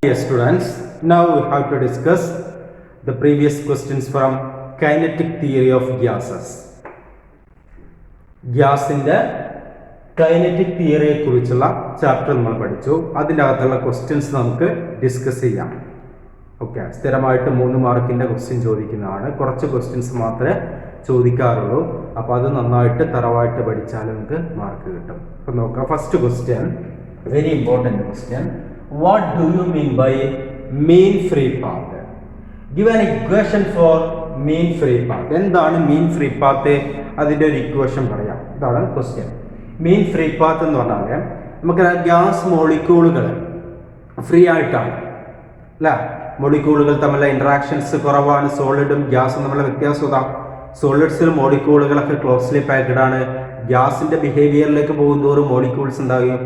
Dear students, now we have to discuss the previous questions from kinetic theory of gases. ഗ്യാസിൻ്റെ kinetic തിയറിയെ കുറിച്ചുള്ള chapter നമ്മൾ പഠിച്ചു. അതിൻ്റെ അകത്തുള്ള ക്വസ്റ്റ്യൻസ് നമുക്ക് ഡിസ്കസ് ചെയ്യാം. ഓക്കെ, സ്ഥിരമായിട്ട് 3 മാർക്കിൻ്റെ ക്വസ്റ്റ്യൻ ചോദിക്കുന്നതാണ്. കുറച്ച് ക്വസ്റ്റ്യൻസ് മാത്രമേ ചോദിക്കാറുള്ളൂ. അപ്പോൾ അത് നന്നായിട്ട് തറവായിട്ട് പഠിച്ചാൽ നമുക്ക് മാർക്ക് കിട്ടും. അപ്പോൾ നോക്കാം. First question, very important question. What do you mean by mean free path? Give an equation for mean free path. എന്താണ് മീൻ ഫ്രീ പാത്ത്? അതിൻ്റെ ഒരു ഇക്വേഷൻ പറയാം. ഇതാണ് ക്വസ്റ്റ്യൻ. മീൻ ഫ്രീ പാത്ത് എന്ന് പറഞ്ഞാൽ നമുക്ക് ഗ്യാസ് മോളിക്യൂളുകൾ ഫ്രീ ആയിട്ടാണ് അല്ലേ? മോളിക്യൂളുകൾ തമ്മിലുള്ള ഇൻട്രാക്ഷൻസ് കുറവാണ്. സോളിഡും ഗ്യാസും തമ്മിലുള്ള വ്യത്യാസം ഇതാ. സോളിഡ്സിൽ മോളിക്യൂളുകളൊക്കെ ക്ലോസ്ലി പാക്ഡ് ആണ്. ഗ്യാസിൻ്റെ ബിഹേവിയറിലേക്ക് പോകുന്നതോറും മോളിക്യൂൾസ് ഉണ്ടാകും,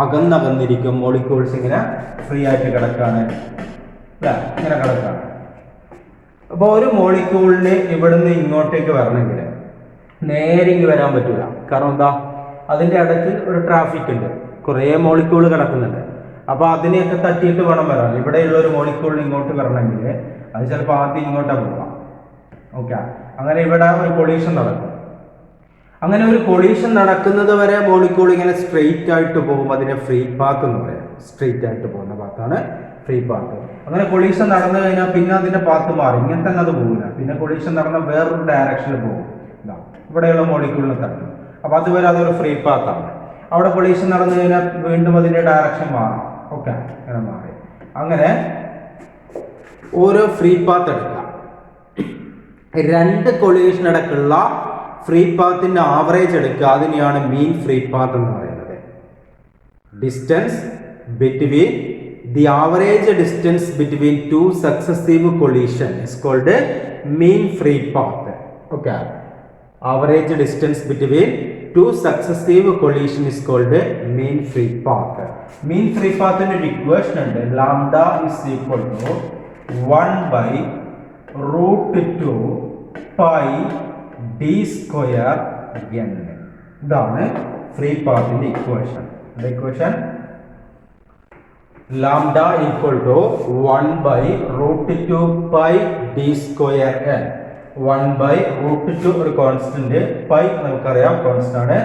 അകന്നകന്നിരിക്കും. മോളിക്യൂൾസ് ഇങ്ങനെ ഫ്രീ ആയിട്ട് കിടക്കാണ് അല്ലേ? ഇങ്ങനെ കിടക്കാണ്. അപ്പോൾ ഒരു മോളിക്യൂളിന് ഇവിടുന്ന് ഇങ്ങോട്ടേക്ക് വരണമെങ്കിൽ നേരെ ഇങ്ങ് വരാൻ പറ്റില്ല. കാരണം എന്താ? അതിൻ്റെ ഇടയ്ക്ക് ഒരു ട്രാഫിക് ഉണ്ട്, കുറേ മോളിക്യൂൾ കിടക്കുന്നുണ്ട്. അപ്പോൾ അതിനെയൊക്കെ തട്ടിയിട്ട് വേണം വരാൻ. ഇവിടെയുള്ള ഒരു മോളിക്യൂളിന് ഇങ്ങോട്ട് വരണമെങ്കിൽ അത് ചിലപ്പോൾ ആദ്യം ഇങ്ങോട്ടാണ് പോകാം. ഓക്കെ, അങ്ങനെ ഇവിടെ ഒരു കൊളീഷൻ നടക്കും. അങ്ങനെ ഒരു കൊളീഷൻ നടക്കുന്നത് വരെ മോളിക്യൂൾ ഇങ്ങനെ സ്ട്രെയിറ്റ് ആയിട്ട് പോകും. അതിനെ ഫ്രീ പാത്ത് എന്ന് പറയാം. സ്ട്രെയിറ്റ് ആയിട്ട് പോകുന്ന പാത്താണ് ഫ്രീ പാത്ത്. അങ്ങനെ കൊളീഷൻ നടന്നു കഴിഞ്ഞാൽ പിന്നെ അതിൻ്റെ പാത്ത് മാറി. ഇങ്ങനെ തന്നെ അത് പോകില്ല. പിന്നെ കൊളീഷൻ നടന്ന വേറൊരു ഡയറക്ഷനിൽ പോകും. ഇവിടെയുള്ള മോളിക്യൂളിനെ തട്ടും. അപ്പോൾ അതുവരെ അതൊരു ഫ്രീ പാത്താണ്. അവിടെ കൊളീഷൻ നടന്നു കഴിഞ്ഞാൽ വീണ്ടും അതിൻ്റെ ഡയറക്ഷൻ മാറും. ഓക്കെ, അങ്ങനെ മാറി. അങ്ങനെ ഓരോ ഫ്രീ പാത്ത് എടുക്കാം. 2 കൊളീഷൻ ഇടയ്ക്കുള്ള ഫ്രീ പാത്തിൻ്റെ ആവറേജ് എടുക്കുക. അതിനെയാണ് മീൻ ഫ്രീ പാത്ത് എന്ന് പറയുന്നത്. Distance between the average distance between 2 successive collision is called mean free path. Okay, average distance between 2 successive collision is called mean free path. Mean free path ന്റെ ഒരു equation ഉണ്ട്. lambda is equal to 1 by root 2 pi d square n. ഇതാണ് free പാത്തിന്റെ equation. Equation lambda equal to 1 by root 2 pi d square n. 1 by root 2 ഒരു constant, pi നമുക്കറിയാം constant ആണ്.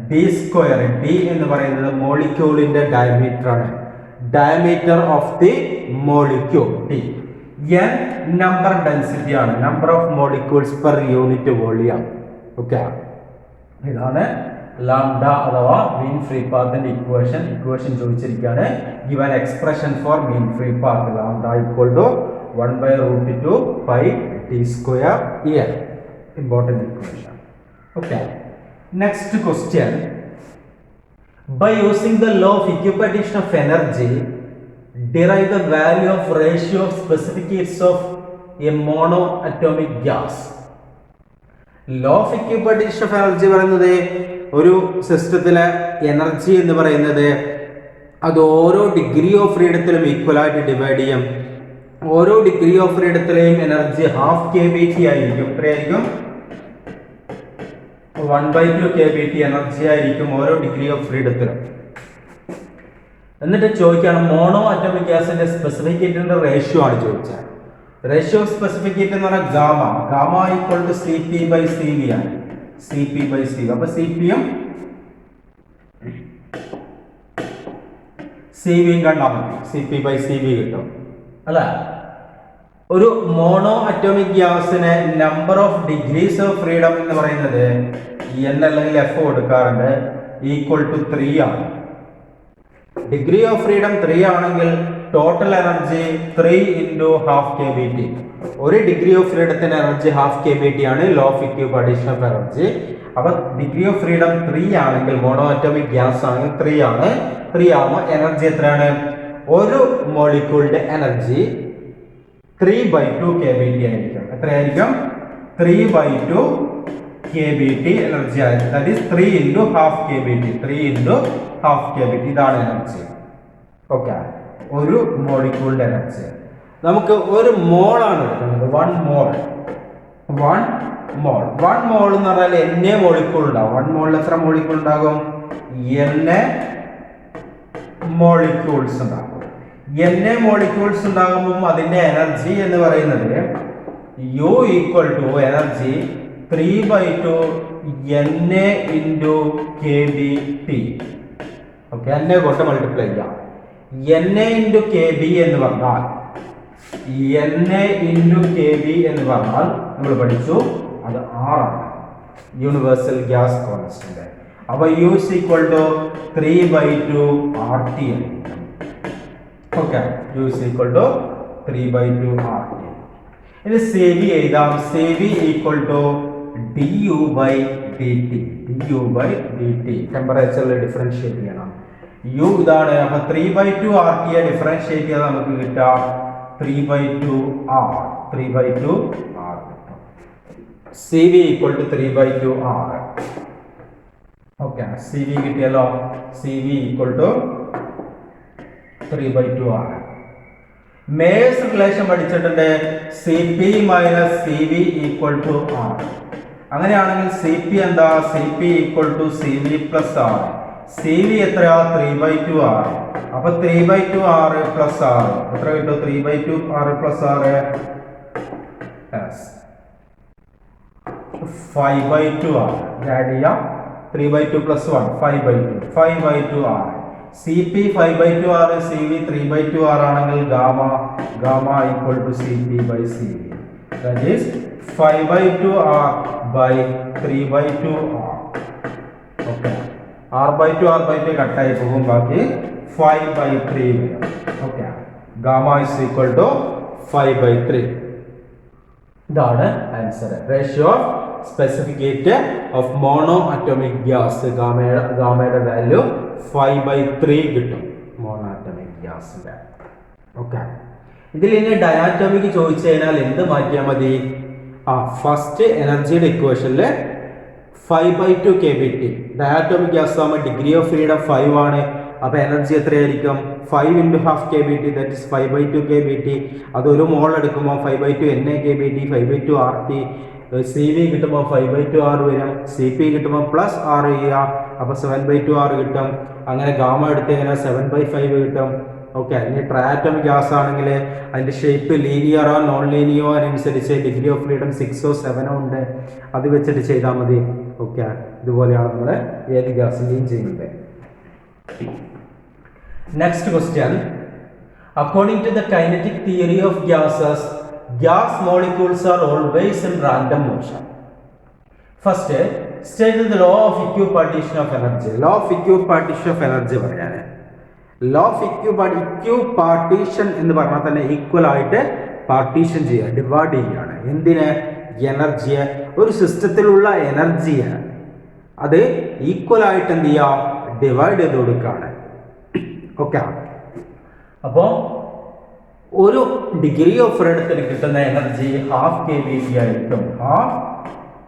D square, d എന്ന് പറയുന്നത് മോളിക്യൂളിന്റെ diameter ആണ്. Diameter of the molecule d. N number density ആണ്, number of molecules per unit volume. Okay, ഇതാണ് lambda അഥവാ മീൻ ഫ്രീ പാത്തിന്റെ ഇക്വേഷൻ ചോദിച്ചിരിക്കുകയാണ്. Given expression for mean free path lambda equal to 1 by root 2 pi d square n. Important equation. Okay, next question. By using the law of equipartition of energy, derive the value of ratio of specific heats of a monoatomic gas. Law of equipartition of energy പറയുന്നത് ഒരു സിസ്റ്റത്തിലെ energy എന്ന് പറയുന്നത് അത് ഓരോ degree of ഫ്രീഡത്തിലും equal ആയിട്ട് divide ചെയ്യും. ഓരോ ഡിഗ്രി ഓഫ് ഫ്രീഡത്തിലെയും എനർജി ½ kBt ആയിരിക്കും. എത്രയായിരിക്കും? 1/2 kBt എനർജി ആയിരിക്കും ഓരോ ഡിഗ്രി ഓഫ് ഫ്രീഡത്തിലും. എന്നിട്ട് ചോദിക്കുകയാണ് മോണോ അറ്റോമിക് ഗ്യാസിന്റെ സ്പെസിഫിക് ഹീറ്റിന്റെ റേഷ്യോ ആണ് ചോദിച്ചത്. റേഷ്യോ ഓഫ് സ്പെസിഫിക് ഹീറ്റ് എന്ന് പറഞ്ഞാൽ ഗാമ ഈക്വൽ ടു Cp/Cv ആണ്. Cp/Cv. അപ്പൊ Cpയും Cvയും കണ്ടാൽ മതി. Cp/Cv കിട്ടും അല്ല. ഒരു മോണോ അറ്റോമിക് ഗ്യാസിന് number of degrees of freedom എന്ന് പറയുന്നത് n അല്ലെങ്കിൽ F കൊടുക്കാറുണ്ട്, ഈക്വൽ ടു 3 ആണ്. ഡിഗ്രി ഓഫ് ഫ്രീഡം 3 ആണെങ്കിൽ ടോട്ടൽ എനർജി 3 × ½ kBt. ഒരു ഡിഗ്രി ഓഫ് ഫ്രീഡത്തിന് എനർജി ½ kBt ആണ്. Law of equipartition of energy. അപ്പൊ ഡിഗ്രി ഓഫ് ഫ്രീഡം 3 ആണെങ്കിൽ മോണോ അറ്റോമിക് ഗ്യാസ് ആണെങ്കിൽ 3 ആണ്. 3 ആകുമ്പോൾ എനർജി എത്രയാണ്? ഒരു മോളിക്യൂളിന്റെ എനർജി 3/2 kBt ആയിരിക്കും. എത്രയായിരിക്കും? 3/2 kBt എനർജി ആയിരിക്കും. That is 3 × ½ kBt. 3 × ½ kBt ഇതാണ് എനർജി. ഓക്കെ, ഒരു മോളിക്യൂളിന്റെ എനർജി നമുക്ക് ഒരു മോൾ ആണ് എടുക്കുന്നത്. 1 മോൾ എന്ന് പറഞ്ഞാൽ n മോളിക്യൂൾ ഉണ്ടാവും. 1 മോളിൽ എത്ര മോളിക്യൂൾ ഉണ്ടാകും? n മോളിക്യൂൾസ് ഉണ്ടാകും. Na മോളിക്യൂൾസ് ഉണ്ടാകുമ്പോൾ അതിന്റെ എനർജി എന്ന് പറയുന്നത് U equal to energy 3/2 Na into kBT. Okay, Na കൊണ്ട് മൾട്ടിപ്ലൈ ചെയ്യാം. Na ഇൻറ്റു kB എന്ന് പറഞ്ഞാൽ Na ഇൻറ്റു kB എന്ന് പറഞ്ഞാൽ നമ്മൾ പഠിച്ചു അത് R ആണ്, യൂണിവേഴ്സൽ ഗ്യാസ് കോൺസ്റ്റന്റ്. അപ്പൊ U is equal to 3/2 RT. Okay, U is equal to 3/2 RT. ഇനി CV എഴുതാം. CV equal to du/dt. ടെമ്പറേച്ചറിൽ ഡിഫറൻഷിയേറ്റ് ചെയ്യണം. U ഇതാണ്. അപ്പൊ 3/2 RT ഡിഫറൻഷിയേറ്റ് ചെയ്താൽ നമുക്ക് കിട്ടാം 3/2 R. CV equal to 3/2 R. Okay, CV കിട്ടിയല്ലോ. CV equal to 3/2 R. Mayer's relation പഠിച്ചിട്ടുണ്ട്. Cp minus Cv equal to R. അങ്ങനെയാണെങ്കിൽ Cp എന്താ? Cp equal to Cv plus R. Cv എത്രയാ? 3/2 R. അപ്പൊ 3/2 R പ്ലസ് R എത്ര കിട്ടും? 3/2 R plus R 5/2 R. Add ചെയ്യാം. 3/2 plus 1 5/2 R. Cp 5/2 R, Cv 3/2 R ആണെങ്കിൽ gamma equal to Cp by Cv. That is 5/2 R by 3/2 R. Okay, R/2 കട്ടായി പോകും, ബാക്കി 5/3 വരും. Okay, gamma is equal to 5/3. ഇതാണ് answer. Ratio of specific of mono atomic gas ഗാമയുടെ value 5/3 കിട്ടും, mono atomic ഗ്യാസിന്റെ. Okay, ഇതിൽ ഇനി ഡയാറ്റോമിക് ചോദിച്ചു കഴിഞ്ഞാൽ എന്ത് മാറ്റിയാൽ മതി? ഫസ്റ്റ് എനർജിയുടെ ഇക്വേഷനിൽ 5/2 kBT. ഡയാറ്റോമിക് ഗ്യാസ് ആകുമ്പോൾ ഡിഗ്രി ഓഫ് ഫ്രീഡം 5 ആണ്. അപ്പോൾ എനർജി എത്രയായിരിക്കും? 5 × ½ kBT, ദാറ്റ് ഇസ് 5/2 kBT. അതൊരു മോൾ എടുക്കുമ്പോൾ 5/2 Na kBT, 5/2 RT. Cv കിട്ടുമ്പോൾ 5/2 R വരും. Cp കിട്ടുമ്പോൾ പ്ലസ് R ചെയ്യുക, അപ്പോൾ 7/2 R കിട്ടും. അങ്ങനെ ഗാമ എടുത്ത് കഴിഞ്ഞാൽ 7/5 കിട്ടും. ഓക്കെ, ഇനി ട്രയാറ്റോമിക് ഗ്യാസ് ആണെങ്കിൽ അതിൻ്റെ ഷേപ്പ് ലീനിയറോ നോൺ ലീനിയോ അനുസരിച്ച് ഡിഗ്രി ഓഫ് ഫ്രീഡം 6ഓ 7ഓ ഉണ്ട്, അത് വെച്ചിട്ട് ചെയ്താൽ മതി. ഓക്കെ, ഇതുപോലെയാണ് നമ്മൾ ഏത് ഗ്യാസിൻ്റെയും ചെയ്യുന്നത്. Next question. According to the kinetic theory of gases, gas molecules are always in random motion. First, state the law of equipartition of energy. Law of equipartition of energy പറയാണ്. Law of equipartition എന്ന് പറഞ്ഞാൽ തന്നെ equal ആയിട്ട് partition ചെയ്യുക, divide ചെയ്യുകയാണ്. എന്തിന്? എനർജിയെ, ഒരു സിസ്റ്റത്തിലുള്ള എനർജിയെ അത് ഈക്വൽ ആയിട്ട് എന്ത് ചെയ്യുക? ഡിവൈഡ് ചെയ്ത് കൊടുക്കുകയാണ്. ഓക്കെ, അപ്പോൾ ഒരു ഡിഗ്രി ഓഫ് ഫ്രീഡത്തിന് കിട്ടുന്ന എനർജി ½ kBT ആയിരിക്കും. ½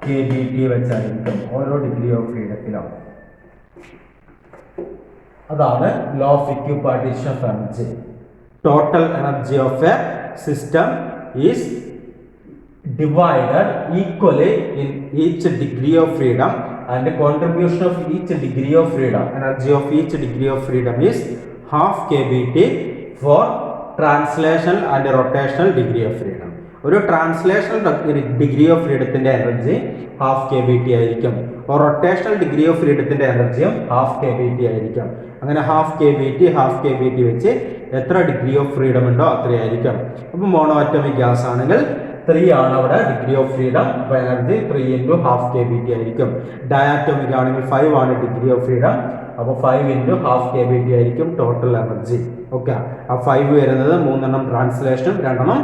kBT വെച്ചായിരിക്കും ഓരോ ഡിഗ്രി ഓഫ് ഫ്രീഡത്തിലും. അതാണ് law of equipartition of energy. Total energy of a system is divided equally in each degree of freedom and contribution of each degree of freedom. Energy of each degree of freedom is ½ kBT for translational and rotational degree of freedom. ഒരു translational degree of ഫ്രീഡത്തിന്റെ energy ½ kBT ആയിരിക്കും. Rotational degree of ഫ്രീഡത്തിന്റെ എനർജിയും ½ kBT ആയിരിക്കും. അങ്ങനെ ½ kBT വെച്ച് എത്ര degree of freedom ഉണ്ടോ അത്രയായിരിക്കും. അപ്പോൾ മോണോ അറ്റോമിക് ഗ്യാസ് ആണെങ്കിൽ 3 ആണ് അവിടെ ഡിഗ്രി ഓഫ് ഫ്രീഡം. അപ്പോൾ എനർജി 3 × ½ kBT ആയിരിക്കും. ഡയാറ്റോമിക് ആണെങ്കിൽ 5 ആണ് ഡിഗ്രി ഓഫ് ഫ്രീഡം. അപ്പോൾ 5 × ½ kBT ആയിരിക്കും ടോട്ടൽ എനർജി. ഓക്കെ, ആ 5 വരുന്നത് 3 ട്രാൻസ്ലേഷനും 2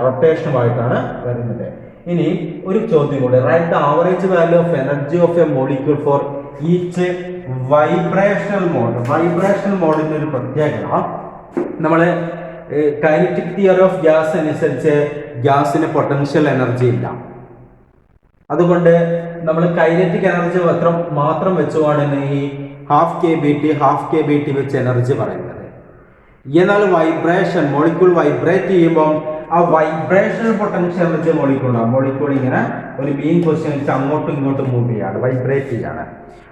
റൊട്ടേഷനുമായിട്ടാണ് വരുന്നത്. ഇനി ഒരു ചോദ്യം കൂടെ. Write the average value of energy of a molecule for each vibrational mode. Vibrational മോഡിന്റെ ഒരു പ്രത്യേകത, നമ്മൾ കൈനറ്റിക് തിയറി ഓഫ് ഗ്യാസ് അനുസരിച്ച് ഗ്യാസിന് പൊട്ടൻഷ്യൽ എനർജി ഇല്ല. അതുകൊണ്ട് നമ്മൾ കൈനറ്റിക് എനർജി മാത്രം വെച്ചുമാണ് ഈ ½ kBT വെച്ച് എനർജി പറയുന്നത്. എന്നാൽ വൈബ്രേഷൻ, മോളിക്യൂൾ വൈബ്രേറ്റ് ചെയ്യുമ്പോൾ ആ വൈബ്രേഷൻ പൊട്ടൻഷ്യൽ എനർജി മോളിക്യൂൾ ഇങ്ങനെ ഒരു മീൻ പൊസിഷൻ വെച്ച് അങ്ങോട്ടും ഇങ്ങോട്ടും മൂവ് ചെയ്യാണ്, വൈബ്രേറ്റ് ചെയ്യാണ്.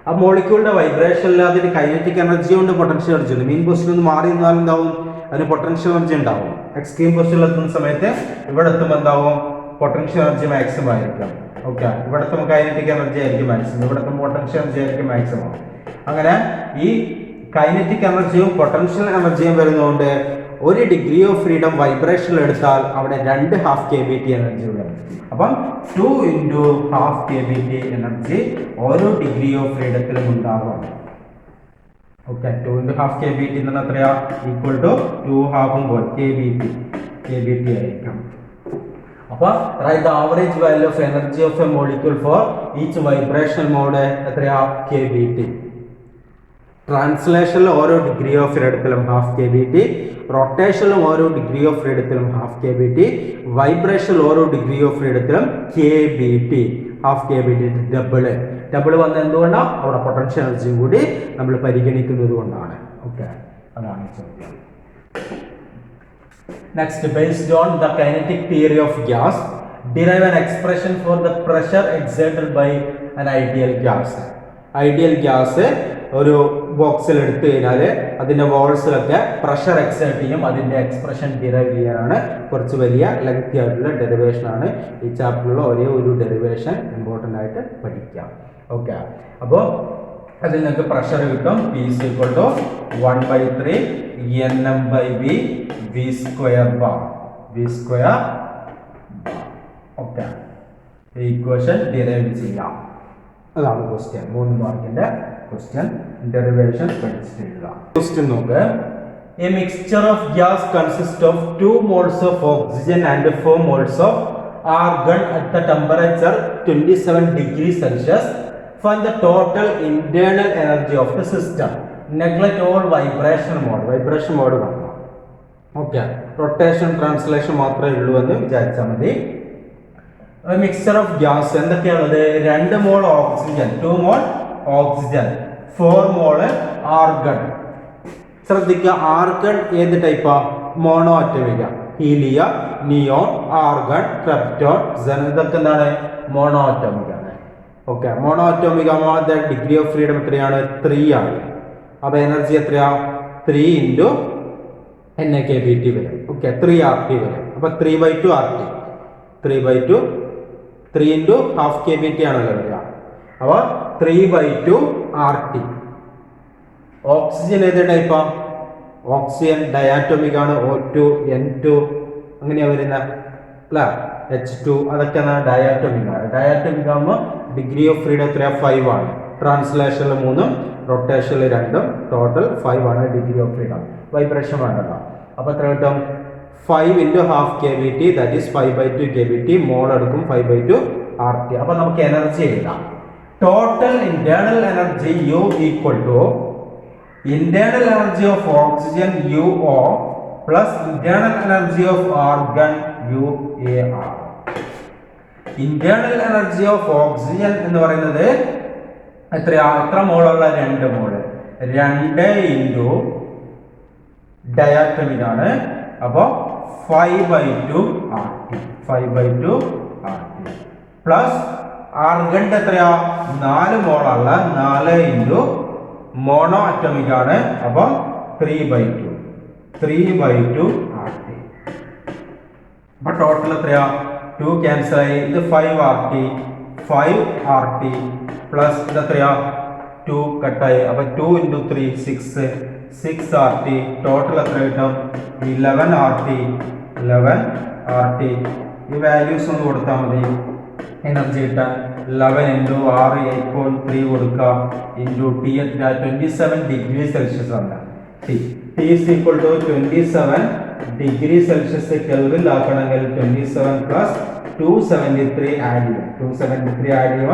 ആ മോളിക്യൂളിന്റെ വൈബ്രേഷനിൽ അതിന് കൈനറ്റിക് എനർജി കൊണ്ട് പൊട്ടൻഷ്യൽ എനർജി ഉണ്ട്. മീൻ പൊസിഷൻ ഒന്ന് മാറി നിന്നാൽ എന്താവും? അതിന് പൊട്ടൻഷ്യൽ എനർജി ഉണ്ടാവും. എക്സ്ട്രീം പൊസിഷനിൽ എത്തുന്ന സമയത്ത് ഇവിടെ എത്തുമ്പോൾ എന്താവും, പൊട്ടൻഷ്യൽ എനർജി മാക്സിമം ആയിരിക്കും. ഓക്കെ, ഇവിടുത്തെ കൈനറ്റിക് എനർജി ആയിരിക്കും മാക്സിമം, ഇവിടുത്തെ പൊട്ടൻഷ്യൽ എനർജി ആയിരിക്കും മാക്സിമം. അങ്ങനെ ഈ കൈനറ്റിക് എനർജിയും പൊട്ടൻഷ്യൽ എനർജിയും വരുന്നതുകൊണ്ട് ഒരു ഡിഗ്രി ഓഫ് ഫ്രീഡം വൈബ്രേഷൻ എടുത്താൽ അവിടെ 2 ഹാഫ് kBt എനർജി വരും. അപ്പം 2 × ഹാഫ് kBt എനർജി ഓരോ ഡിഗ്രി ഓഫ് ഫ്രീഡത്തിലും ഉണ്ടാകും. ഓക്കെ, 2 × ഹാഫ് kBt എന്ന് പറഞ്ഞാൽ എത്രയാ, ഈക്വൽ ടു 2 ഹാഫും kBt ആയിരിക്കും. അപ്പൊ write the average value of energy of a molecule for each vibrational mode എത്രയാ, kBt. ട്രാൻസ്ലേഷനിൽ ഓരോ ഡിഗ്രി ഓഫ് ഫ്രീഡത്തിലും ഹാഫ് kBt, റൊട്ടേഷനിലും ഓരോ ഡിഗ്രി ഓഫ് ഫ്രീഡത്തിലും ഹാഫ് kBt, വൈബ്രേഷനിൽ ഓരോ ഡിഗ്രി ഓഫ് ഫ്രീഡത്തിലും kBt, ഹാഫ് kBt. ഡബിൾ വന്ന എന്തുകൊണ്ടാണ്, അവിടെ പൊട്ടൻഷ്യൽ എനർജിയും കൂടി നമ്മൾ പരിഗണിക്കുന്നത് കൊണ്ടാണ്. ഓക്കെ, അതാണ് ചോദ്യം. Next, based on the kinetic theory of gas derive an expression for the pressure exerted by an ideal gas. Ideal gas ഒരു ബോക്സിൽ എടുത്തു കഴിഞ്ഞാൽ അതിൻ്റെ വോൾസിലൊക്കെ പ്രഷർ എക്സേർട്ട് ചെയ്യും. അതിൻ്റെ എക്സ്പ്രഷൻ ഡിറൈവ് ചെയ്യാനാണ്. കുറച്ച് വലിയ ലെങ്തി ആയിട്ടുള്ള ഡെറിവേഷൻ ആണ്. ഈ ചാപ്റ്ററിലുള്ള ഒരേ ഒരു ഡെറിവേഷൻ ഇമ്പോർട്ടൻ്റ് ആയിട്ട് പഠിക്കാം. ഓക്കെ, അപ്പോൾ അതിൽ നിങ്ങൾക്ക് പ്രഷർ കിട്ടും. P = 1/3 Nm/V V² bar. Okay, equation derive ചെയ്യാം. അതാണ് ക്വസ്റ്റ്യൻ. 3 മാർക്കിന്റെ ക്വസ്റ്റ്യൻ, ഡെറിവേഷൻ പഠിച്ചിട്ടില്ല. ക്വസ്റ്റ്യൻ നോക്ക്. A mixture of gas consist of 2 moles of oxygen and 4 moles of argon at the temperature 27 degrees Celsius. Find the total internal energy of the system. Neglect all vibration mode. Vibration mode കാണണം. Okay, rotation translation മാത്രമേ ഉള്ളൂ എന്ന് വിചാരിച്ചാൽ മതി. Mixture of gas എന്തൊക്കെയാണുള്ളത്? 2 mole oxygen, 2 mole oxygen, 4 mole argon. ശ്രദ്ധിക്കുക, argon ഏത് ടൈപ്പാ? Monoatomic. Helium, neon, argon, krypton, സെൻ, ഇതൊക്കെ എന്താണ്? മോണോ അറ്റോമിക ആണ്. Okay, monoatomic degree of freedom എത്രയാണ്? 3 ആണ്. അപ്പൊ എനർജി എത്രയാ? 3 × NaKBT വരും. ഓക്കെ, 3 RT വരും. അപ്പൊ 3/2 RT, 3/2, 3 × ഹാഫ് kBt ആണല്ലോ വരിക. അപ്പോൾ 3/2 RT. ഓക്സിജൻ ഏത് ടൈപ്പാ? ഓക്സിജൻ ഡയാറ്റോമിക് ആണ്. O2, N2 അങ്ങനെയാ വരുന്നത് അല്ല, H2 അതൊക്കെ ഡയാറ്റോമിക് ആണ്. ഡയാറ്റോമിക് ആകുമ്പോൾ ഡിഗ്രി ഓഫ് ഫ്രീഡം എത്രയാ? 5 ആണ്. ട്രാൻസ്ലേഷനിൽ 3, റൊട്ടേഷനിൽ 2, ടോട്ടൽ 5 ആണ് ഡിഗ്രി ഓഫ് ഫ്രീഡം. വൈബ്രേഷൻ വേണ്ടല്ലോ. അപ്പോൾ എത്ര കിട്ടും? 5 × half kBt, that is 5/2 kBt. മോൾ എടുക്കും 5/2 RT. അപ്പോൾ നമുക്ക് എനർജി എഴുതാം. Total internal energy U = internal energy of oxygen UO plus internal energy of argon UAR. Internal energy of oxygen എന്ന് പറയുന്നത് എത്രയാ? എത്ര മോളുള്ള? 2 മോള്. 2 × ഡയാറ്റോമിക് ആണ്. അപ്പോൾ 5/2 RT, 5/2 RT പ്ലസ് ആർഗണിന്റെ എത്രയാ? 4 മോളല്ല, 4 × മോണോ അറ്റോമിക് ആണ്. അപ്പം 3/2 RT. അപ്പൊ ടോട്ടൽ എത്രയാ? 2 ക്യാൻസൽ ആയി. ഇത് 5 RT പ്ലസ് ഇത് എത്രയാ? 2 കട്ടായി. അപ്പൊ 2 × 3 6 RT. ടോട്ടൽ എത്ര കിട്ടും? 11 RT. ഈ വാല്യൂസ് ഒന്ന് കൊടുത്താൽ മതി എനർജി കിട്ടാൻ. 11 × 6 8.3 കൊടുക്കുക into T at 27 degree Celsius ആണ്. T is equal to 27 degree Celsius kelvin ആക്കണമെങ്കിൽ 27 പ്ലസ് 273 ആഡ് ചെയ്യുക. 273 ആഡ് ചെയ്യുക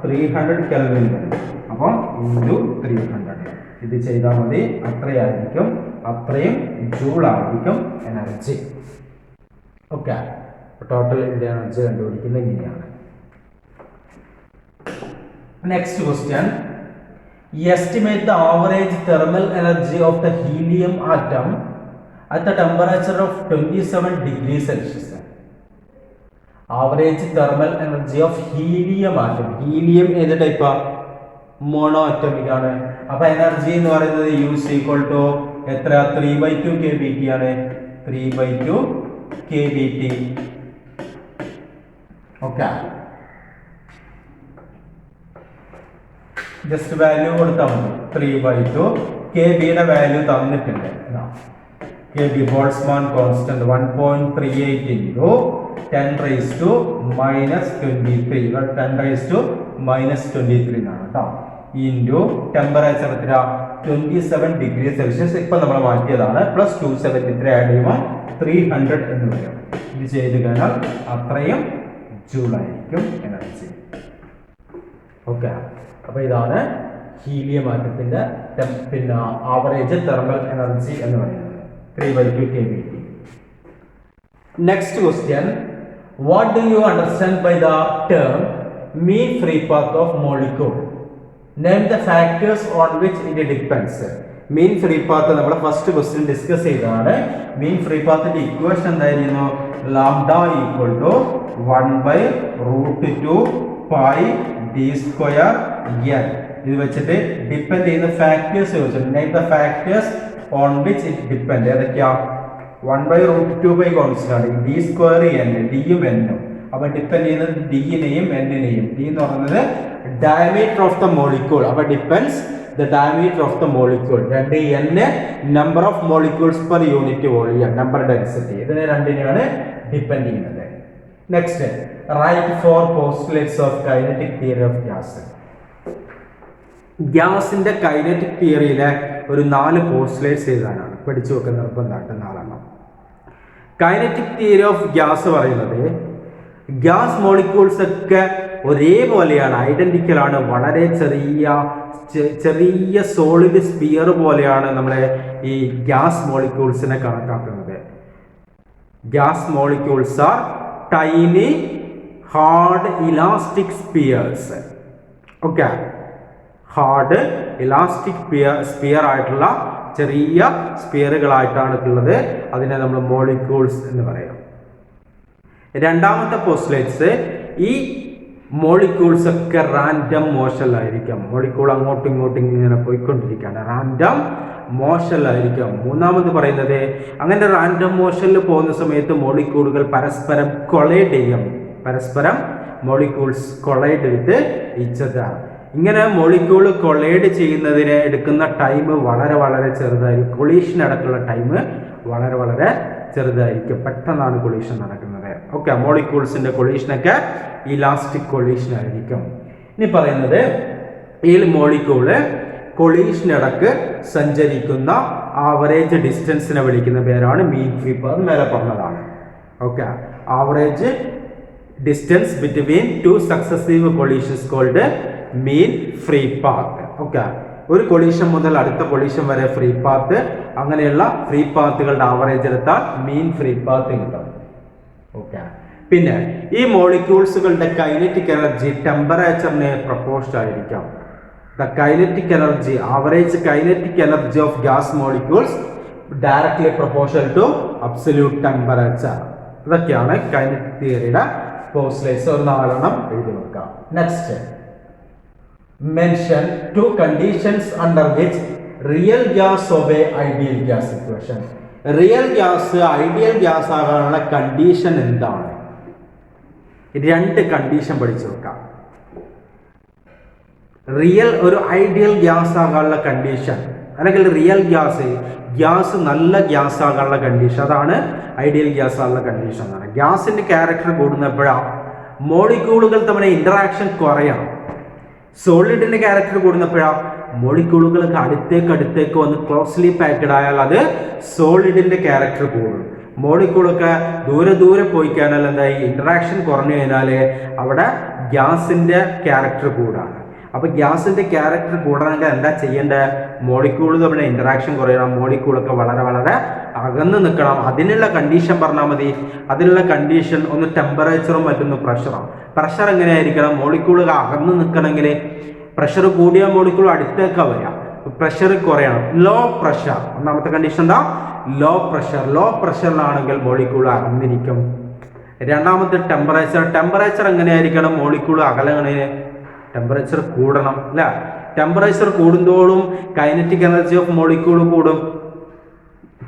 300 കെൽവിൻ വരും. അപ്പം ഇൻറ്റു 300 ഇത് ചെയ്താൽ മതി. അത്രയും ജൂൾ ആയിരിക്കും എനർജി. ഓക്കെ, ടോട്ടൽ എനർജി കണ്ടുപിടിക്കുന്നത് ഇങ്ങനെയാണ്. Next question. Estimate the average thermal energy of the helium atom at the temperature of 27 degrees Celsius. Average thermal energy of helium atom. Helium ഏത് ടൈപ്പാ? മോണോ അറ്റോമിക് ആണ്. അപ്പൊ energy എന്ന് പറയുന്നത് U = എത്ര 3/2 kBt ആണ് 3/2 kBt. ഓക്കെ, ജസ്റ്റ് വാല്യൂ കൊടുത്താൽ മതി. 3/2 kb യുടെ വാല്യൂ തന്നിട്ടുണ്ട്. kb ബോൾട്ട്സ്മാൻ കോൺസ്റ്റന്റ് 1.38 into 10⁻⁻23 10⁻⁻23 എന്നാണ് കേട്ടോ. ഇൻറ്റു ടെമ്പറേച്ചർ എത്ര 27 ഡിഗ്രി സെൽഷ്യസ്. ഇപ്പൊ നമ്മൾ മാറ്റിയതാണ്. പ്ലസ് 273 ആഡ് ചെയ്യുമ്പോൾ 300 എന്ന് വരും. ഇത് ചെയ്ത് കഴിഞ്ഞാൽ അത്രയും ജൂളായിരിക്കും എനർജി. ഓക്കെ, അപ്പൊ ഇതാണ് ഹീലിയം ആറ്റത്തിന്റെ പിന്നെ ആവറേജ് തെർമൽ എനർജി എന്ന് പറയുന്നത് 3/2 kBt. Next question, what do you understand by the term mean free path of molecule? Name the factors on which it depends. Mean free path നമ്മൾ first question discuss ചെയ്തതാണ്. Mean free പാത്തിന്റെ equation എന്തായിരുന്നു? Lambda equal to 1/√2 π d² n. ഇത് വെച്ചിട്ട് depend ചെയ്യുന്ന factors ചോദിച്ചിട്ടുണ്ട്. Name the factors on which it depend. ഏതൊക്കെയാ? 1/√2 π constant ആണ്. d² n, ഡിയും എന്നും. അപ്പൊ ഡിപ്പെൻഡ് ചെയ്യുന്നത് ഡിനെയും എന്നിനെയും. ഡി എന്ന് പറയുന്നത് ഡയമീറ്റർ ഓഫ് ദ മോളിക്യൂൾ. അപ്പൊ depends the diameter of the molecule. രണ്ട് n number of molecules per unit volume, number density. ഇതിനെ രണ്ടിനെയാണ് ഡിപ്പെൻഡ് ചെയ്യുന്നത്. Next, write 4 postulates of kinetic theory of gas. ഗ്യാസിന്റെ കൈനറ്റിക് തിയറിയിലെ ഒരു 4 പോസ്റ്റുലേറ്റ്സ് എഴുതാനാണ്. പഠിച്ചു വെക്കുന്ന നിർബന്ധമായിട്ട് 4 എണ്ണം. കൈനറ്റിക് തിയറി ഓഫ് ഗ്യാസ് പറയുന്നത് ഗ്യാസ് മോളിക്യൂൾസ് ഒക്കെ ഒരേപോലെയാണ്, ഐഡന്റിക്കൽ ആണ്. വളരെ ചെറിയ സോളിഡ് സ്പിയർ പോലെയാണ് നമ്മളെ ഈ ഗ്യാസ് മോളിക്യൂൾസിനെ കണക്കാക്കുന്നത്. Gas molecules are tiny hard elastic spheres. Okay, hard elastic sphere ആയിട്ടുള്ള ചെറിയ സ്പിയറുകളായിട്ടാണ് ഉള്ളത്. അതിനെ നമ്മൾ മോളിക്യൂൾസ് എന്ന് പറയാം. രണ്ടാമത്തെ പോസ്റ്റുലേറ്റ്സ്, ഈ മോളിക്യൂൾസ് ഒക്കെ റാൻഡം മോഷനിലായിരിക്കും. മോളിക്യൂൾ അങ്ങോട്ടും ഇങ്ങോട്ടും ഇങ്ങനെ പോയിക്കൊണ്ടിരിക്കുകയാണ്, റാൻഡം മോഷനിലായിരിക്കും. മൂന്നാമത് പറയുന്നത് അങ്ങനെ റാൻഡം മോഷനിൽ പോകുന്ന സമയത്ത് മോളിക്യൂളുകൾ പരസ്പരം കൊളൈഡ് ചെയ്യും. പരസ്പരം molecules collide with each other. ഇങ്ങനെ മോളിക്യൂൾ കൊളൈഡ് ചെയ്യുന്നതിന് എടുക്കുന്ന ടൈം വളരെ വളരെ ചെറുതായിരിക്കും. കൊളീഷൻ അടക്കമുള്ള ടൈം വളരെ വളരെ ചെറുതായിരിക്കും. പെട്ടെന്നാണ് കൊളീഷൻ നടക്കുന്നത്. ഓക്കെ, മോളിക്യൂൾസിന്റെ കൊളീഷനൊക്കെ ഇലാസ്റ്റിക് കൊളീഷൻ ആയിരിക്കും. ഇനി പറയുന്നത് ഈ മോളിക്യൂള് കൊളീഷനിടക്ക് സഞ്ചരിക്കുന്ന ആവറേജ് ഡിസ്റ്റൻസിനെ വിളിക്കുന്ന പേരാണ് മീൻ ഫ്രീ പാത്ത്. മേലെ പറഞ്ഞതാണ്. Okay, average distance between 2 successive collisions called mean free path. Okay, ഒരു കൊളീഷൻ മുതൽ അടുത്ത കൊളീഷൻ വരെ ഫ്രീ പാത്ത്. അങ്ങനെയുള്ള ഫ്രീ പാത്തുകളുടെ ആവറേജ് എടുത്താൽ മീൻ ഫ്രീ പാത്ത് കിട്ടും. ഓക്കെ, പിന്നെ ഈ മോളിക്യൂൾസുകളുടെ കൈനറ്റിക് എനർജി ടെമ്പറേച്ചറിന് പ്രൊപ്പോർഷണൽ ആയിരിക്കാം. The kinetic energy, average kinetic energy of gas molecules directly proportional to absolute temperature. ഇതൊക്കെയാണ് കൈനറ്റിക് തിയറിയുടെ പോസ്റ്റുലേറ്റ്സ്. ഒരു 4 എണ്ണം എഴുതി വെക്കാം. Next, mention 2 conditions under which real gas obey ideal gas equation. Real gas ideal gas ആകാനുള്ള condition എന്താണ്? 2 condition പഠിച്ചു വെക്കാം. റിയൽ ഒരു ഐഡിയൽ ഗ്യാസ് ആകാനുള്ള കണ്ടീഷൻ, അല്ലെങ്കിൽ റിയൽ ഗ്യാസ് നല്ല ഗ്യാസ് ആകാനുള്ള കണ്ടീഷൻ, അതാണ് ഐഡിയൽ ഗ്യാസ് ആകാനുള്ള കണ്ടീഷൻ എന്നാണ്. ഗ്യാസിന്റെ ക്യാരക്ടർ കൂടുന്നപ്പോഴാണ് മോളിക്യൂളുകൾ തമ്മിൽ ഇന്ററാക്ഷൻ കുറയണം. സോളിഡിന്റെ ക്യാരക്ടർ കൂടുന്നപ്പോഴാണ് മോളിക്യൂളുകൾക്ക് അടുത്തേക്ക് വന്ന് ക്ലോസ്ലി പാക്ഡ് ആയാൽ അത് സോളിഡിന്റെ ക്യാരക്ടർ കൂടും. മോളിക്യൂളൊക്കെ ദൂരെ പോയി കഴിഞ്ഞാൽ എന്തായി, ഇന്ററാക്ഷൻ കുറഞ്ഞു കഴിഞ്ഞാൽ അവിടെ ഗ്യാസിന്റെ ക്യാരക്ടർ കൂടാണ്. അപ്പൊ ഗ്യാസിന്റെ ക്യാരക്ടർ കൂടണമെങ്കിൽ എന്താ ചെയ്യേണ്ടത്? മോളിക്യൂൾ തമ്മിൽ ഇന്ററാക്ഷൻ കുറയണം, മോളിക്യൂളൊക്കെ വളരെ വളരെ അകന്ന് നിൽക്കണം. അതിനുള്ള കണ്ടീഷൻ പറഞ്ഞാൽ മതി. അതിനുള്ള കണ്ടീഷൻ ഒന്ന് ടെമ്പറേച്ചറും മറ്റൊന്ന് പ്രഷറും. പ്രഷർ എങ്ങനെയായിരിക്കണം? മോളിക്യൂളുകൾ അകന്ന് നിൽക്കണമെങ്കിൽ പ്രഷർ കൂടിയ മോളിക്യൂൾ അടുത്തേക്ക് വരിക, പ്രഷർ കുറയണം. ലോ പ്രഷർ, ഒന്നാമത്തെ കണ്ടീഷൻ എന്താ? ലോ പ്രഷറിലാണെങ്കിൽ മോളിക്യൂൾ അകന്നിരിക്കും. രണ്ടാമത്തെ ടെമ്പറേച്ചർ എങ്ങനെയായിരിക്കണം? മോളിക്യൂൾ അകലങ്ങനെ ടെമ്പറേച്ചർ കൂടണം അല്ല. ടെമ്പറേച്ചർ കൂടുന്തോറും കൈനറ്റിക് എനർജി ഓഫ് മോളിക്യൂൾ കൂടും.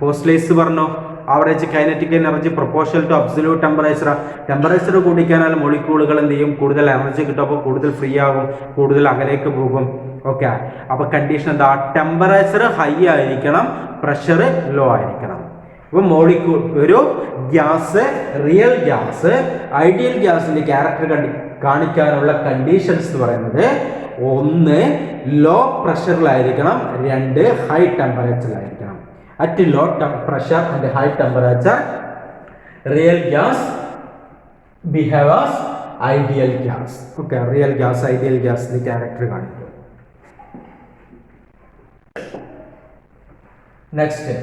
പോസ്റ്റ്ലേസ് പറഞ്ഞു average kinetic energy proportional to absolute temperature. Temperature കൂടിക്കാനാൽ മോളിക്യൂളുകൾ എന്ത് ചെയ്യും, കൂടുതൽ എനർജി കിട്ടും, അപ്പോൾ കൂടുതൽ ഫ്രീ ആകും, കൂടുതൽ അകലേക്ക് പോകും. ഓക്കെ, അപ്പോൾ കണ്ടീഷൻ എന്താ, ടെമ്പറേച്ചർ ഹൈ ആയിരിക്കണം, പ്രഷർ ലോ ആയിരിക്കണം. അപ്പോൾ മോളിക്യൂൾ ഒരു ഗ്യാസ്, റിയൽ ഗ്യാസ് ഐഡിയൽ ഗ്യാസിന്റെ ക്യാരക്ടർ കാണിക്കാനുള്ള കണ്ടീഷൻസ് എന്ന് പറയുന്നത്, ഒന്ന് ലോ പ്രഷറിലായിരിക്കണം, രണ്ട് ഹൈ ടെമ്പറേച്ചറിലായിരിക്കണം. At low pressure and high temperature real gas behave as ideal gas. Okay, real gas ideal ഗ്യാസിന്റെ ക്യാരക്ടർ കാണിക്കും. Next,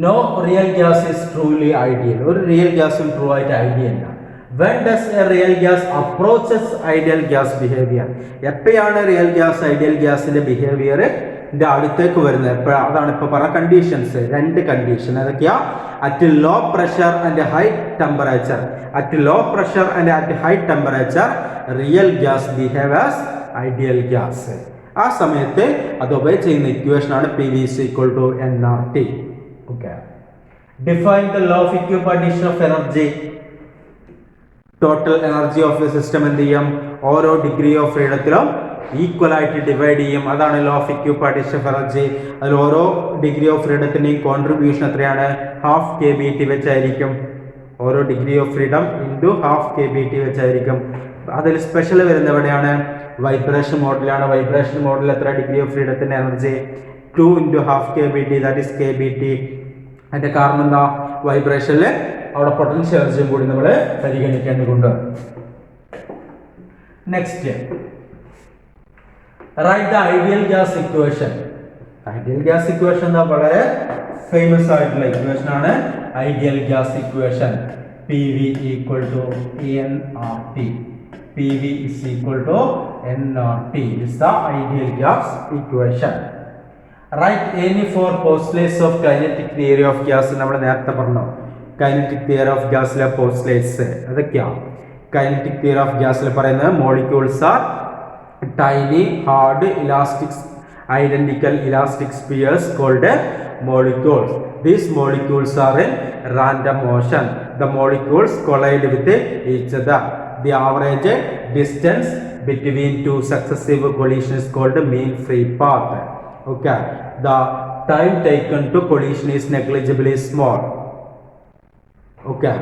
no real gas is truly ideal. ഒരു റിയൽ ഗ്യാസും ട്രൂ ആയിട്ട് ഐഡിയൽ അല്ല. When does a real gas approaches ideal gas behavior? എപ്പോഴാണ് real gas ideal ഗ്യാസിന്റെ ബിഹേവിയറിന്റെ അടുത്തേക്ക് വരുന്നത്? എപ്പോഴാണ്? അതാണ് ഇപ്പോൾ പറഞ്ഞ കണ്ടീഷൻസ്. രണ്ട് കണ്ടീഷൻ ഏതൊക്കെയാ? At low pressure and high temperature. At low pressure and at high temperature real gas behave as ideal gas. ആ സമയത്ത് അത് ഒബേ ചെയ്യുന്ന ഇക്വേഷൻ ആണ് PV = nRT. Okay, define the law of equipartition of energy. Total energy of a system എന്ത് ചെയ്യും, ഓരോ degree of ഫ്രീഡത്തിലും equal ആയിട്ട് ഡിവൈഡ് ചെയ്യും. അതാണ് law of equipartition of energy. അതിൽ ഓരോ ഡിഗ്രി ഓഫ് ഫ്രീഡത്തിന്റെയും കോൺട്രിബ്യൂഷൻ എത്രയാണ്? 1/2 kBT വെച്ചായിരിക്കും. ഓരോ degree of freedom into 1/2 kBT വെച്ചായിരിക്കും. അതിൽ സ്പെഷ്യൽ വരുന്ന എവിടെയാണ്? വൈബ്രേഷൻ മോഡലാണ്. വൈബ്രേഷൻ മോഡൽ എത്ര ഡിഗ്രി ഓഫ് ഫ്രീഡത്തിന്റെ energy? 2 × 1/2 kBT, that is kBT. അതിന്റെ കാരണം എന്താ? വൈബ്രേഷനിൽ അവിടെ പൊട്ടൻഷ്യൽ എനർജിയും കൂടി നമ്മൾ പരിഗണിക്കേണ്ടതുണ്ട്. Next, write the ideal gas equation. Ideal gas equation എന്താ? വളരെ ഫേമസ് ആയിട്ടുള്ള ഇക്വേഷൻ ആണ് ideal gas equation. PV = nRT. PV = nRT is the ideal gas equation. Write any four postulates of kinetic theory of gas. നമ്മൾ നേരത്തെ പറഞ്ഞു kinetic theory of ഗ്യാസിലെ postulates അതൊക്കെയാണ്. Kinetic theory of ഗ്യാസിൽ പറയുന്നത് molecules are tiny hard elastic identical elastic spheres called molecules. These molecules are in random motion. The molecules collide with each other. The average distance between two successive collisions is called mean free path. Okay. The time taken to collision is negligibly small. Okay.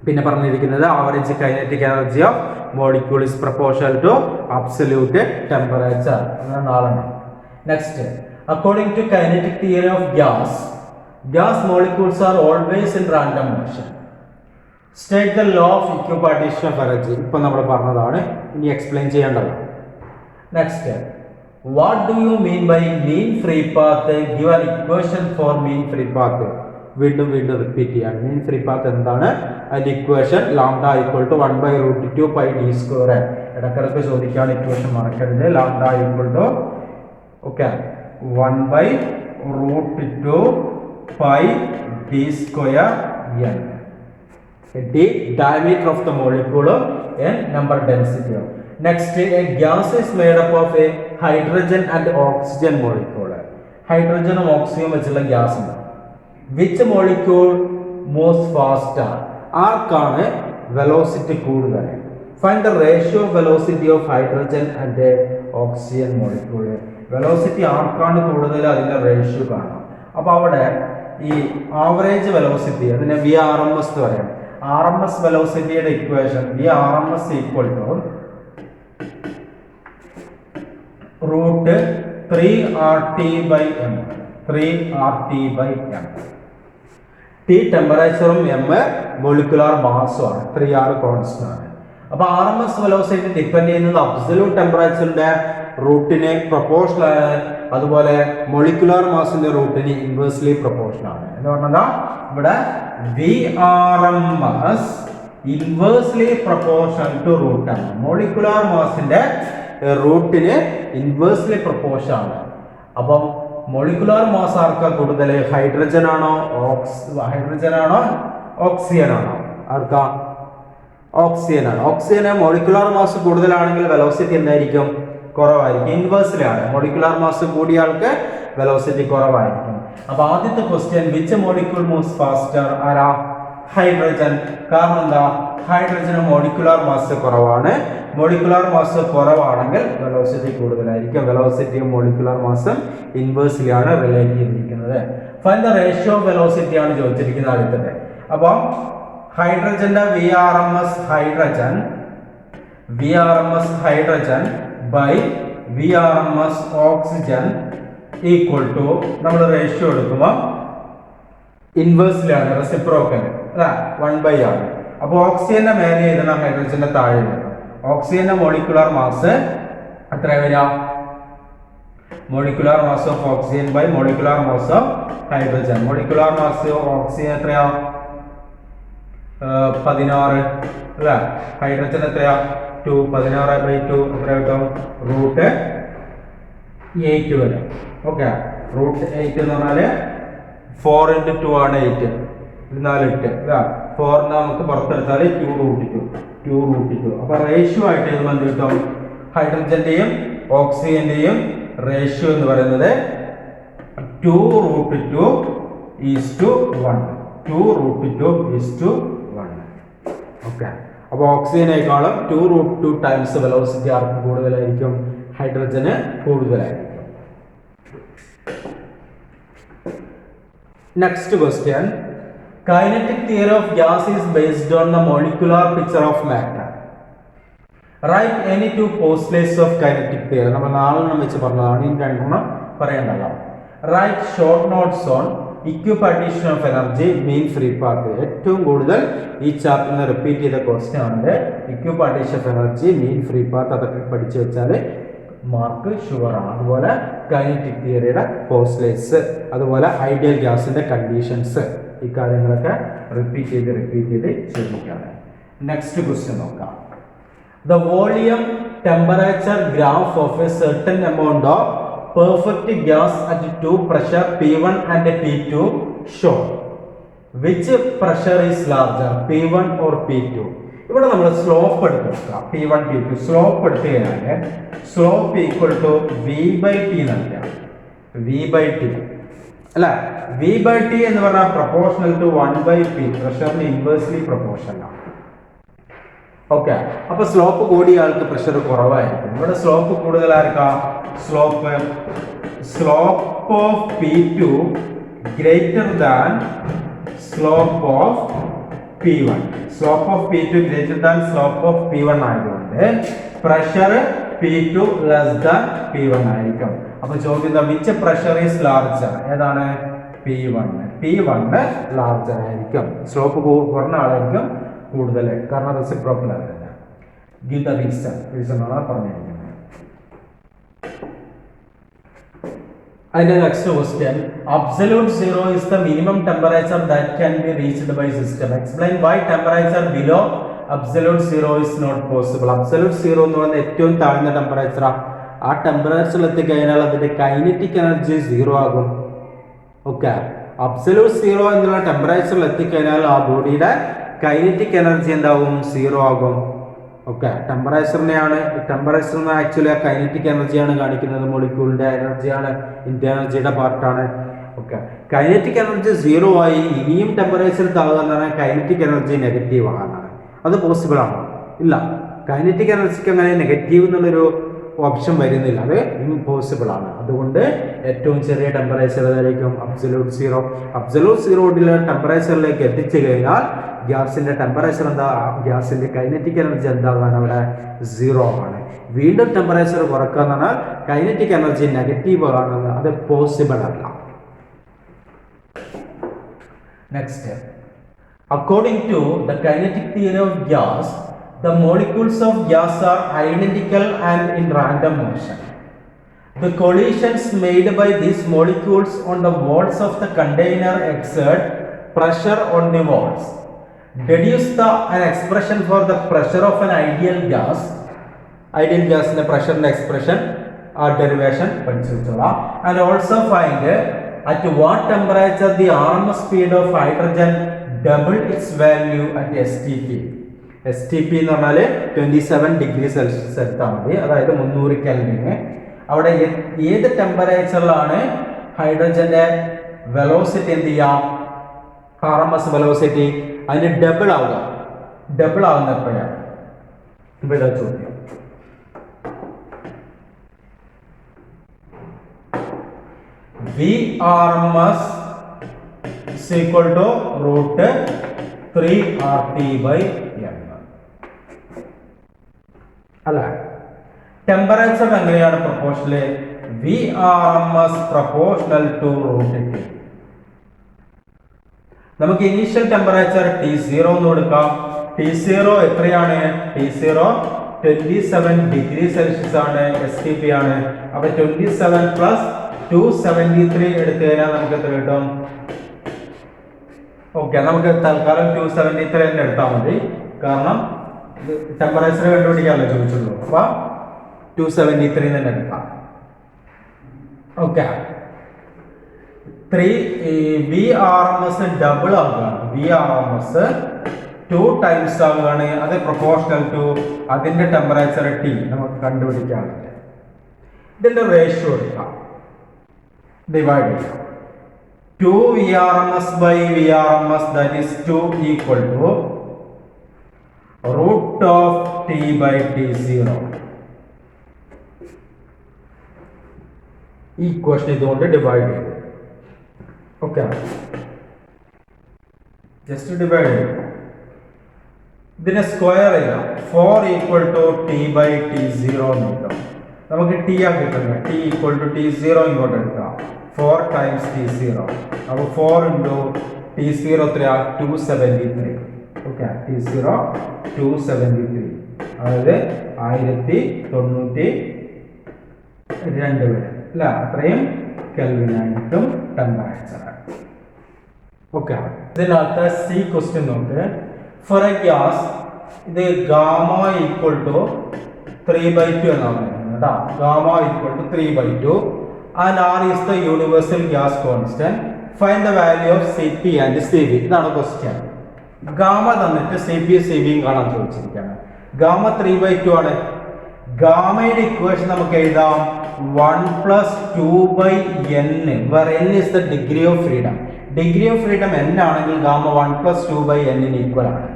പിന്നെ പറഞ്ഞിരിക്കുന്നത് average kinetic energy of molecule is proportional to absolute temperature. അങ്ങനെ നാലെണ്ണം. Next, according to kinetic theory of gas molecules are always in random motion. State the law of equipartition of energy. ഇപ്പൊ നമ്മൾ പറഞ്ഞതാണ്, ഇനി explain ചെയ്യേണ്ടത്. Next, what do you mean by mean free path? Give an equation for mean free path. വീണ്ടും repeat ചെയ്യാണ്. Mean free path എന്താണ്? അതിന്റെ equation lambda = 1/√2 πd². ഇടക്കിടക്ക് ചോദിക്കാണ്, ഇക്വേഷൻ മറക്കരുത്. Lambda = okay 1/√2 πd²n. The diameter of the molecule n number density. Next, a gas is made up of a hydrogen and oxygen molecule. ഹൈഡ്രജനും ഓക്സിജനും വെച്ചുള്ള gas ഉണ്ട്. Which molecule moves faster? ആർക്കാണ് velocity കൂടുതൽ? Find the ratio of velocity of hydrogen and oxygen molecule. Velocity ആർക്കാണ് കൂടുതൽ, അതിന്റെ ratio കാണാം. അപ്പോൾ അവിടെ ഈ ആവറേജ് വെലോസിറ്റി അതിനെ VRMS എന്ന് പറയാം. RMS വെലോസിറ്റിയുടെ equation VRMS = √3RT/m. 3RT/m. T ടെമ്പറേച്ചറും m മോളിക്കുലാർ മാസും ആണ്. 3R കോൺസ്റ്റന്റ് ആണ്. അപ്പൊ RMS വെലോസിറ്റി ഡിപ്പെൻഡ് ചെയ്യുന്നത് അബ്സല്യൂട്ട് ടെമ്പറേച്ചറിന്റെ റൂട്ടിന് പ്രൊപ്പോർഷണൽ ആണ്. അതുപോലെ മോളിക്കുലാർ മാസിന്റെ റൂട്ടിന് ഇൻവേഴ്സ്ലി പ്രൊപ്പോർഷണൽ ആണ്. എന്ന് പറഞ്ഞാൽ ഇവിടെ VRMS inversely proportional to root ആണ്. മോളിക്കുലാർ മാസിന്റെ റൂട്ടിന് ഇൻവേഴ്സ്ലി പ്രൊപ്പോർഷൻ ആണ്. അപ്പം മോളിക്കുലാർ മാസ് ആർക്കാ കൂടുതൽ? ഹൈഡ്രജൻ ആണോ ഓക്സിജൻ ആണോ? ആർക്കാ? ഓക്സിജൻ ആണ്. ഓക്സിജന് മോളിക്കുലാർ മാസ് കൂടുതലാണെങ്കിൽ വെലോസിറ്റി എന്തായിരിക്കും? കുറവായിരിക്കും. ഇൻവേഴ്സ്ലി ആണ്. മോളിക്കുലാർ മാസ് കൂടിയ ആൾക്ക് വെലോസിറ്റി കുറവായിരിക്കും. അപ്പൊ ആദ്യത്തെ question, which molecule moves faster? ആരാ? ഹൈഡ്രജൻ. കാരണം എന്താ? ഹൈഡ്രജന് മോളിക്കുലാർ മാസ് കുറവാണ്. മോളിക്കുലാർ മാസ് കുറവാണെങ്കിൽ വെലോസിറ്റി കൂടുതലായിരിക്കും. വെലോസിറ്റിയും മോളിക്കുലാർ മാസും ഇൻവേഴ്സ്ലി ആണ് റിലേറ്റ് ചെയ്തിരിക്കുന്നത്. Find the ratio of velocity ആണ് ചോദിച്ചിരിക്കുന്നത് അടുത്തത്. അപ്പം ഹൈഡ്രജന്റെ VRMS hydrogen by VRMS oxygen equal to, നമ്മൾ റേഷ്യോ എടുക്കുമ്പോൾ ഇൻവേഴ്സ്ലി ആണ്, റെസിപ്രോക്കൽ അല്ലേ, 1 ആണ്. അപ്പൊ ഓക്സിജന്റെ മേലെ എഴുതണം, ഹൈഡ്രജന്റെ താഴെ എഴുതണം. ഓക്സിജന്റെ മോളിക്കുലാർ മാസ് എത്ര വരിക? Molecular mass of oxygen by molecular mass of hydrogen. Molecular mass oxygen എത്രയാ? 16 അല്ലേ. ഹൈഡ്രജൻ എത്രയാ? 2. 16/2 എത്ര കിട്ടും? √8 വരും. ഓക്കെ, √8 എന്ന് പറഞ്ഞാല് 4 × 2 ആണ് 8. 4 4 നമുക്ക് പുറത്തെടുത്താൽ 2√2. അപ്പൊ റേഷ്യോ ആയിട്ട് എഴുതുമ്പോൾ എന്ത് കിട്ടും? ഹൈഡ്രജന്റെയും ഓക്സിജന്റെയും റേഷ്യോ എന്ന് പറയുന്നത് 2√2:1. 2√2:1. ഓക്കെ, അപ്പൊ ഓക്സിജനേക്കാളും 2√2 ടൈംസ് വെലോസിറ്റി ആർക്ക് കൂടുതലായിരിക്കും? ഹൈഡ്രജന് കൂടുതലായിരിക്കും. Next question. Kinetic theory of gas is based on the molecular picture of matter. Write any two postulates of kinetic theory. നമ്മൾ 4 വെച്ച് പറഞ്ഞതാണ്, ഇനി 2 പറയണ്ടല്ലോ. Write short notes on equipartition of energy, mean free path. ഏറ്റവും കൂടുതൽ ഈ ചാപ്റ്ററിൽ repeat ചെയ്ത ക്വസ്റ്റ്യൻ ആണ് equipartition of energy, mean free path. അതൊക്കെ പഠിച്ചു വെച്ചാൽ മാർക്ക് ഷുവറാണ്. അതുപോലെ കൈനറ്റിക് തിയറിയുടെ പോസ്റ്റ്ലേറ്റ്സ്, അതുപോലെ ഐഡിയൽ ഗ്യാസിന്റെ കണ്ടീഷൻസ്, ഈ കാര്യങ്ങളൊക്കെ റിപ്പീറ്റ് ചെയ്ത് ചോദിക്കുകയാണ്. നെക്സ്റ്റ് ക്വസ്റ്റ്യൻ നോക്കാം. The volume temperature graph of a certain amount of perfect gas at 2 pressure P1 and P2 show. Which pressure is larger, P1 or P2? ഇവിടെ നമ്മൾ സ്ലോപ്പ് എടുത്ത് നോക്കാം. P1 P2 സ്ലോപ്പ് എടുത്തു കഴിഞ്ഞാൽ slope equal to V/T നൽകാം. V/T അല്ല, V/T എന്ന് പറഞ്ഞാൽ പ്രൊപ്പോർഷണൽ ടു 1/P. പ്രഷറിന് ഇൻവേഴ്സ്ലി പ്രൊപ്പോർഷണൽ ആണ്. ഓക്കെ, അപ്പൊ സ്ലോപ്പ് കൂടിയ ആൾക്ക് പ്രഷർ കുറവായിരിക്കും. ഇവിടെ സ്ലോപ്പ് കൂടുതലായിരിക്കാം. Slope of P2 greater than slope of P1. Slope of P2 greater than slope of P1 ആയതുകൊണ്ട് pressure P2 less than P1 ആയിരിക്കും. അപ്പൊ ചോദ്യം, വിച്ച് പ്രഷർ ഈസ് ലാർജർ? ഏതാണ്? P1 ലാർജർ ആയിരിക്കും. സ്ലോപ്പ് കുറഞ്ഞ ആളായിരിക്കും കൂടുതൽ, കാരണം റെസിപ്രോക്കൽ ആണ്. ഗിവ് ദ റീസൺ ആണ് പറഞ്ഞിരിക്കുന്നത്. അതിന്റെ next question, absolute zero is the minimum temperature that can be reached by system. Explain why temperature below absolute zero is not possible. Absolute zero എന്ന് പറയുന്നത് ഏറ്റവും താഴ്ന്ന ടെമ്പറേച്ചറാണ്. ആ ടെമ്പറേച്ചറിൽ എത്തിക്കഴിഞ്ഞാൽ അതിന്റെ കൈനറ്റിക് എനർജി 0 ആകും. ഓക്കെ, അബ്സല്യൂട്ട് സീറോ എന്നുള്ള ടെമ്പറേച്ചറിൽ എത്തിക്കഴിഞ്ഞാൽ ആ ബോഡിയുടെ കൈനറ്റിക് എനർജി എന്താകും? 0 ആകും. ഓക്കെ, ടെമ്പറേച്ചർ ആക്ച്വലി ആ കൈനറ്റിക് എനർജിയാണ് കാണിക്കുന്നത്. മോളിക്യൂളിന്റെ എനർജിയാണ്, എനർജിയുടെ പാർട്ടാണ്. ഓക്കെ, കൈനറ്റിക് എനർജി 0 ആയി ഇനിയും ടെമ്പറേച്ചർ താഴുക എന്ന് പറഞ്ഞാൽ കൈനറ്റിക് എനർജി നെഗറ്റീവ് ആകാനാണ്. അത് പോസിബിൾ ആണോ? ഇല്ല. കൈനറ്റിക് എനർജിക്ക് അങ്ങനെ നെഗറ്റീവ് എന്നുള്ളൊരു ഓപ്ഷൻ വരുന്നില്ല, അത് ഇംപോസിബിൾ ആണ്. അതുകൊണ്ട് ഏറ്റവും ചെറിയ ടെമ്പറേച്ചർ ഏതായിരിക്കും? Absolute zero. അബ്സല്യൂട്ട് സീറോയിലെ ടെമ്പറേച്ചറിലേക്ക് എത്തിച്ചു കഴിഞ്ഞാൽ ഗ്യാസിന്റെ ടെമ്പറേച്ചർ എന്താ? ഗ്യാസിന്റെ കൈനറ്റിക് എനർജി എന്താകാൻ അവിടെ 0 ആണ്. വീണ്ടും ടെമ്പറേച്ചർ കുറക്കുക എന്ന് പറഞ്ഞാൽ കൈനറ്റിക് എനർജി നെഗറ്റീവ് ആണെന്ന്, അത് പോസിബിൾ അല്ല. Next, according to the kinetic theory of gas, the molecules of gas are identical and in random motion. The collisions made by these molecules on the walls of the container exert pressure on the walls. Deduce an expression for the pressure of an ideal gas. Ideal gas in the pressure expression or derivation and also find at what temperature the RMS speed of hydrogen double its value at STP. STP എന്ന് പറഞ്ഞാൽ 27 degree Celsius എടുത്താൽ മതി, അതായത് 300 കെൽവിന്. അവിടെ ഏത് ടെമ്പറേച്ചറിലാണ് ഹൈഡ്രജന്റെ velocity എന്ത് ചെയ്യാം, RMS velocity അതിന് ഡബിൾ ആവുന്ന എപ്പോഴാണ്? ഇവിടെ ചോദ്യം. VRMS is equal to root 3RT/m. അല്ല, ടെമ്പറേച്ചർ എങ്ങനെയാണ് proportional? VRMS proportional to root T. നമുക്ക് ഇനീഷ്യൽ ടെമ്പറേച്ചർ T0 എന്ന് കൊടുക്കാം. T0 എത്രയാണ്? T0 27 ഡിഗ്രി സെൽഷ്യസ് ആണ്, STP ആണ്. അപ്പൊ 27 പ്ലസ് 273 എടുത്തു കഴിഞ്ഞാൽ നമുക്ക് എത്ര കിട്ടും? ഓക്കെ, നമുക്ക് തൽക്കാലം 273 തന്നെ എടുത്താൽ മതി, കാരണം ടെമ്പറേച്ചർ കണ്ടുപിടിക്കാനല്ലോ ചോദിച്ചുള്ളൂ. അപ്പൊ 273 തന്നെ എടുക്കാം. ഓക്കെ, VRMS ഡബിൾ ആവുകയാണ്. VRMS 2 ടൈംസ് ആവുകയാണ്. അത് പ്രൊപ്പോർഷണൽ ടു അതിന്റെ ടെമ്പറേച്ചർ T നമുക്ക് കണ്ടുപിടിക്കാറുണ്ട്. ഇതിന്റെ റേഷ്യോ എടുക്കാം, ഡിവൈഡ് ചെയ്യാം. 2 VRMS by VRMS, that is 2 equal to root of T by T0. ഈ ഇക്വേഷൻ ഇതുകൊണ്ട് ഡിവൈഡ് ചെയ്തു. ഓക്കെ, ജസ്റ്റ് ഡിവൈഡ് ചെയ്യും. ഇതിനെ സ്ക്വയർ ചെയ്യാം. 4 equal to T by T0 എന്ന് കിട്ടും. നമുക്ക് T ആ കിട്ടുന്നത്. T equal to T0 ഇങ്ങോട്ട് എടുക്കാം. 4 times T0. അപ്പോൾ 4 into T0 എത്രയാ? 273. ഓക്കെ, T0 273, അതായത് 1092 വരെ അല്ല, അത്രയും കെൽവിനായിട്ടും ടെമ്പറേച്ചർ. ഓക്കെ, ഇതിനകത്ത് C ക്വസ്റ്റ്യൻ നോക്ക്. ഫോർ എ ഗ്യാസ്, ഇത് ഗാമ ഈക്വൽ ടു 3/2 എന്നാണ് കേട്ടോ. Gamma equal to 3/2 and R is the universal gas constant. Find the value of Cp and Cv. ഇതാണ് ക്വസ്റ്റ്യൻ. ഗാമ തന്നിട്ട് Cp Cvയും കാണാൻ ചോദിച്ചിരിക്കുകയാണ്. ഗാമ 3/2 ആണ്. ഗാമയുടെ equation നമുക്ക് എഴുതാം 1 + 2/n, where n is the degree of freedom. Degree of freedom n ആണെങ്കിൽ gamma 1 + 2/n equal ആണ്.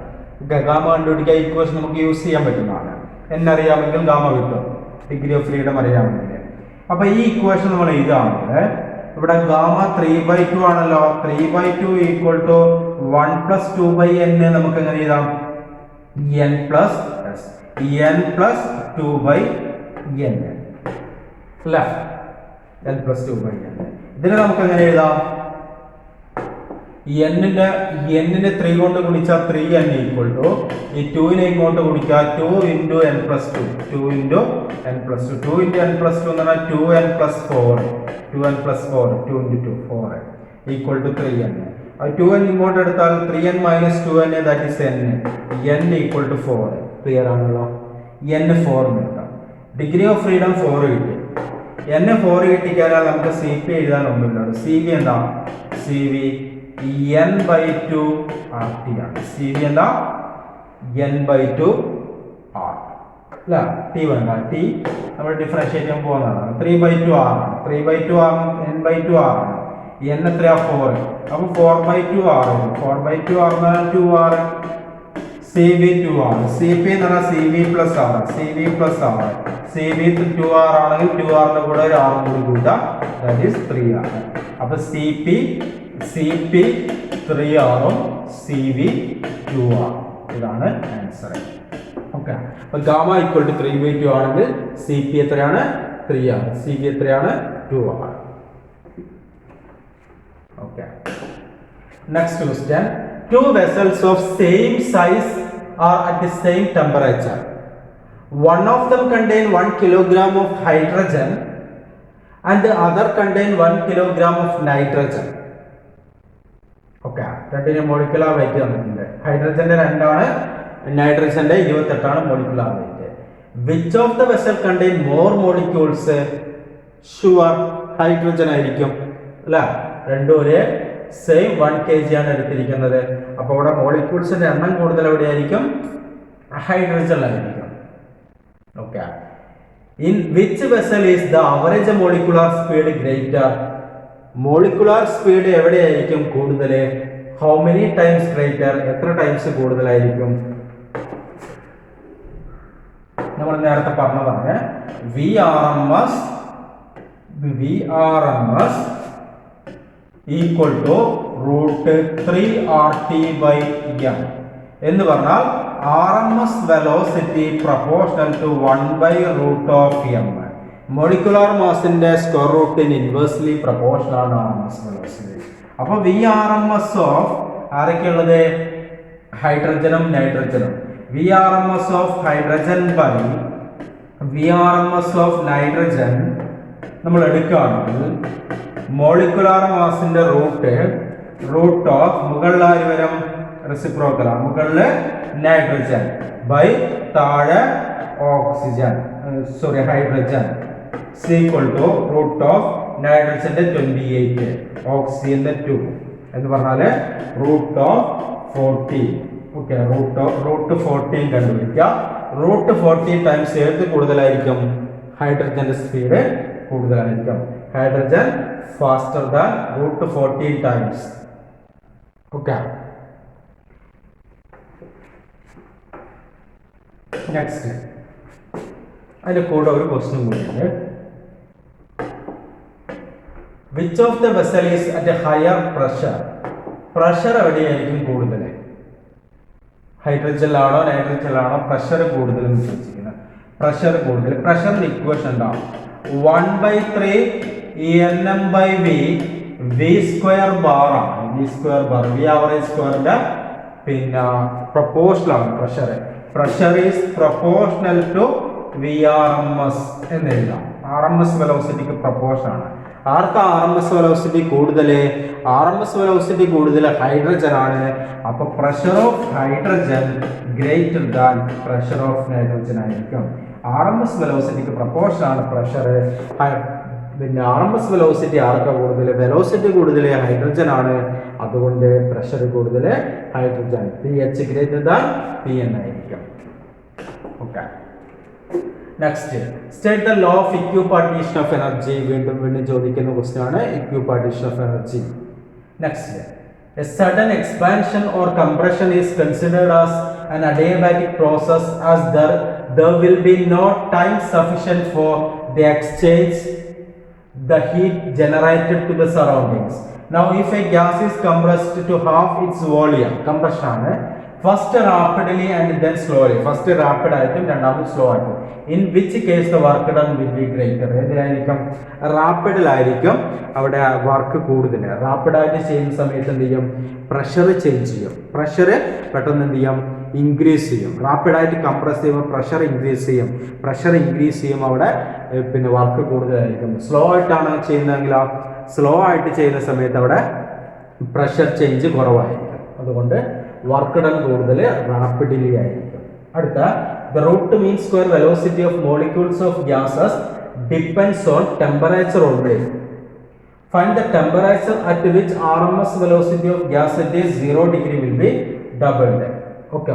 Gamma കണ്ടുപിടിക്കാൻ equation നമുക്ക് യൂസ് ചെയ്യാൻ പറ്റുന്നതാണ്. n അറിയാമെങ്കിൽ ഗാമ കിട്ടും, ഡിഗ്രി ഓഫ് ഫ്രീഡം അറിയാമെങ്കിൽ. അപ്പൊ ഈ ഇക്വേഷൻ നമ്മൾ എഴുതാണെങ്കിൽ ഇവിടെ ഗാമ 3/2 ആണല്ലോ. 3/2 ഈക്വൽ ടു 1 + 2/n നമുക്ക് എങ്ങനെ എഴുതാം? n + 2/n അല്ല, n + 2/n. ഇതിനെ നമുക്ക് എങ്ങനെ എഴുതാം? n-നെ 3 കൊണ്ട് ഗുണിച്ചാൽ 3n ഈക്വൽ ടു ഈ 2-നെ ഇങ്ങോട്ട് ഗുണിച്ചാൽ 2 into n + 2. 2 into n + 2. 2 into n + 2 എന്ന് പറഞ്ഞാൽ 2n + 4. 2n + 4. 2 into 2 4 equal to 3n. 2n ഇങ്ങോട്ട് എടുത്താൽ 3n - 2n, that is n. n equal to 4. Clear ആണല്ലോ? n 4 എടുക്കാം. ഡിഗ്രി ഓഫ് ഫ്രീഡം 4 കിട്ടി. n 4 കിട്ടിക്കഴിഞ്ഞാൽ നമുക്ക് Cp എഴുതാൻ ഒന്നുമില്ല. Cv എന്താ? Cv n/2 RT ആണ്. Cv എന്താ? n/2 R അല്ല, T വേണ്ട. T നമ്മൾ ഡിഫറൻഷിയേറ്റ് ചെയ്യാൻ പോകുന്നതാണ്. 3/2 R ആണ്. 3/2 R n/2 R ആണ്. n എത്രയാ? 4. അപ്പോൾ 4/2 R. 4/2 R എന്ന് പറഞ്ഞാൽ 2 R. Cv 2 R. Cp എന്ന് പറഞ്ഞാൽ Cv + R. Cv + R. Cv 2 R ആണെങ്കിൽ 2 R ന്റെ കൂടെ ഒരു R കൂടി കൂട്ടാം, that is 3 R. അപ്പോൾ Cp 3 R ഉം Cv 2 R. ഇതാണ് ആൻസർ. ഓക്കെ, അപ്പോൾ ഗാമ ഈക്വൽ ടു 3/2 ആണെങ്കിൽ Cp എത്രയാണ്? 3 R. Cv എത്രയാണ്? 2 R. Okay, next question. Two vessels of same size are at the same temperature. One of them contain 1 kilogram of hydrogen and the other contain 1 kilogram of nitrogen. Okay, രണ്ടിന്റെ molecular weight തന്നിട്ടുണ്ട്. ഹൈഡ്രജന്റെ 2 ആണ്, നൈട്രജന്റെ 28 ആണ് molecular weight. Which of the vessel contain more molecules? Sure, hydrogen ആയിരിക്കും അല്ല. രണ്ടും ഒരേ same 1 kg ആണ് എടുത്തിരിക്കുന്നത്. അപ്പോൾ ഇവിടെ മോളിക്യൂൾസിന്റെ എണ്ണം കൂടുതൽ എവിടെയായിരിക്കും? ഹൈഡ്രജനിലായിരിക്കും. Okay, in which vessel is the average molecular speed greater? Molecular speed എവിടെയായിരിക്കും കൂടുതൽ? How many times greater? എത്ര ടൈംസ് കൂടുതലായിരിക്കും? നമ്മൾ നേരത്തെ പറഞ്ഞതാണ് V R M S equal to √3RT/m എന്ന് പറഞ്ഞാൽ RMS velocity proportional to 1/√m. Molecular മാസിന്റെ സ്ക്വയർ റൂട്ടിന് ഇൻവേഴ്സ്ലി പ്രൊപ്പോർഷണൽ ആണ് RMS വെലോസിറ്റി. അപ്പോൾ VRMS ഓഫ് ആരൊക്കെയുള്ളത്? ഹൈഡ്രജനും നൈട്രജനും. VRMS of hydrogen by VRMS of nitrogen നമ്മൾ എടുക്കുകയാണെങ്കിൽ മോളിക്കുലാർ മാസിന്റെ റൂട്ട് ഓഫ് മുകളിലായി വരും റെസിപ്രോക്കൽ, മുകളില് നൈട്രജൻ ബൈ താഴെ oxygen hydrogen equal to root of നൈട്രജന്റെ 28 ഓക്സിജന്റെ 2 എന്ന് പറഞ്ഞാല് റൂട്ട് ഓഫ് 40. ഓക്കെ, റൂട്ട് 14 കണ്ടുപിടിക്കുക. റൂട്ട് 14 ടൈംസ് ഏത് കൂടുതലായിരിക്കും? ഹൈഡ്രജന്റെ സ്പീഡ് കൂടുതലായിരിക്കും. Hydrogen faster than √14 times. Okay. Next. അതിന്റെ കൂടെ ഒരു ക്വസ്റ്റ്യൻ കൂടിയുണ്ട്. Which of the vessel is at a higher pressure? Pressure എവിടെയായിരിക്കും കൂടുതൽ? ഹൈഡ്രജനിലാണോ നൈട്രജനിലാണോ പ്രഷർ കൂടുതൽ എന്ന് ചോദിച്ചിരിക്കുന്നത്? പ്രഷർ കൂടുതൽ. പ്രഷറിന്റെ ഇക്വേഷൻ ഉണ്ടാവും 1/3 NM/V V² ബാർ ആണ്. V² ബാർ V ആവറേജ് സ്ക്വയറിന്റെ പിന്നെ പ്രൊപ്പോർഷണൽ ആണ് pressure. Pressure is proportional to VRMS എന്ന് എഴുതാം. RMS വെലോസിറ്റിക്ക് പ്രൊപ്പോർഷൻ ആണ്. ആർക്ക് RMS വെലോസിറ്റി കൂടുതൽ? RMS വെലോസിറ്റി കൂടുതൽ ഹൈഡ്രജൻ ആണ്. അപ്പൊ pressure of hydrogen greater than pressure of nitrogen ആയിരിക്കും. RMS വെലോസിറ്റിക്ക് പ്രൊപ്പോർഷൻ ആണ് പ്രഷർ. പിന്നെ RMS വെലോസിറ്റി ആർക്കാ കൂടുതൽ? വെലോസിറ്റി കൂടുതൽ ഹൈഡ്രജൻ ആണ്. അതുകൊണ്ട് പ്രഷർ കൂടുതൽ hydrogen. PH greater than PN ആയിരിക്കും. Okay, next state the law of equipartition of energy. വീണ്ടും ചോദിക്കുന്ന ക്വസ്റ്റ്യൻ ആണ് equipartition of energy. Next, a sudden expansion or compression is considered as an adiabatic process as there will be no time sufficient for the exchange the heat generated to the surroundings. Now if a gas is compressed to half its volume, compression ആണ്. First rapidly and then slowly. First rapid ആയിട്ടും രണ്ടാമത് slow ആയിട്ടും. In which case the work done will be greater? ഏതായിരിക്കും? റാപ്പിഡിലായിരിക്കും അവിടെ work കൂടുതൽ. റാപ്പിഡായിട്ട് ചെയ്യുന്ന സമയത്ത് എന്ത് ചെയ്യും? പ്രഷർ ചേഞ്ച് ചെയ്യും. പ്രഷർ പെട്ടെന്ന് എന്ത് ചെയ്യും? ഇൻക്രീസ് ചെയ്യും. റാപ്പിഡായിട്ട് കംപ്രസ് ചെയ്യുമ്പോൾ പ്രഷർ ഇൻക്രീസ് ചെയ്യും. പ്രഷർ ഇൻക്രീസ് ചെയ്യുമ്പോൾ അവിടെ പിന്നെ വർക്ക് കൂടുതലായിരിക്കും. സ്ലോ ആയിട്ടാണ് ചെയ്യുന്നതെങ്കിലോ സ്ലോ ആയിട്ട് ചെയ്യുന്ന സമയത്ത് അവിടെ പ്രഷർ ചേഞ്ച് കുറവായിരിക്കും. അതുകൊണ്ട് വർക്ക് ഡൺ കൂടുതൽ റാപ്പിഡ്ലി ആയിരിക്കും. അടുത്ത, the root mean square velocity of molecules of gases depends on temperature only. Find the temperature at which RMS velocity of gas at 0 degree will be doubled. Okay,